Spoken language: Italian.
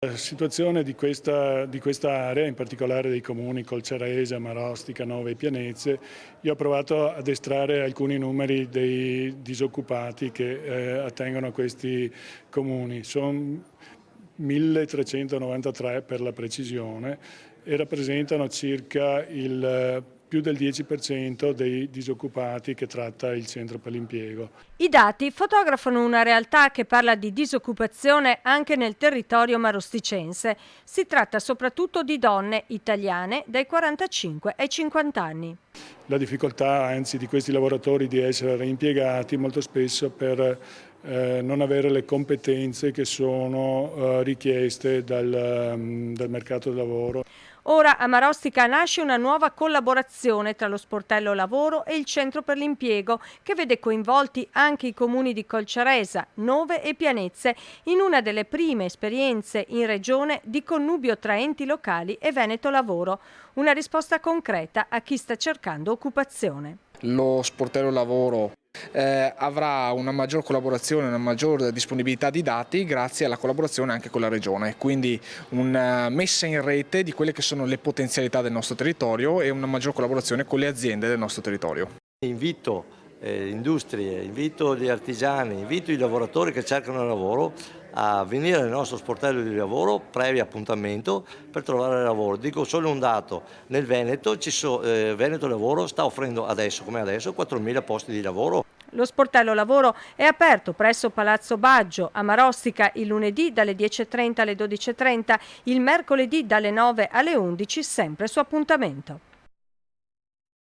La situazione di questa area, in particolare dei comuni Colceresa, Marostica, Nove e Pianezze, io ho provato ad estrarre alcuni numeri dei disoccupati che attengono a questi comuni. Sono 1393 per la precisione e rappresentano circa più del 10% dei disoccupati che tratta il centro per l'impiego. I dati fotografano una realtà che parla di disoccupazione anche nel territorio marosticense. Si tratta soprattutto di donne italiane dai 45 ai 50 anni. La difficoltà anzi di questi lavoratori di essere reimpiegati molto spesso per non avere le competenze che sono richieste dal mercato del lavoro. Ora a Marostica nasce una nuova collaborazione tra lo Sportello Lavoro e il Centro per l'Impiego, che vede coinvolti anche i comuni di Colceresa, Nove e Pianezze, in una delle prime esperienze in regione di connubio tra enti locali e Veneto Lavoro. Una risposta concreta a chi sta cercando occupazione. Lo Sportello Lavoro avrà una maggior collaborazione, una maggior disponibilità di dati grazie alla collaborazione anche con la Regione, quindi una messa in rete di quelle che sono le potenzialità del nostro territorio e una maggior collaborazione con le aziende del nostro territorio. Invito le industrie, invito gli artigiani, invito i lavoratori che cercano lavoro a venire nel nostro sportello di lavoro previo appuntamento per trovare lavoro. Dico solo un dato: nel Veneto Veneto Lavoro sta offrendo adesso come adesso 4.000 posti di lavoro. Lo Sportello Lavoro è aperto presso Palazzo Baggio a Marostica il lunedì dalle 10:30 alle 12:30, il mercoledì dalle 9 alle 11, sempre su appuntamento.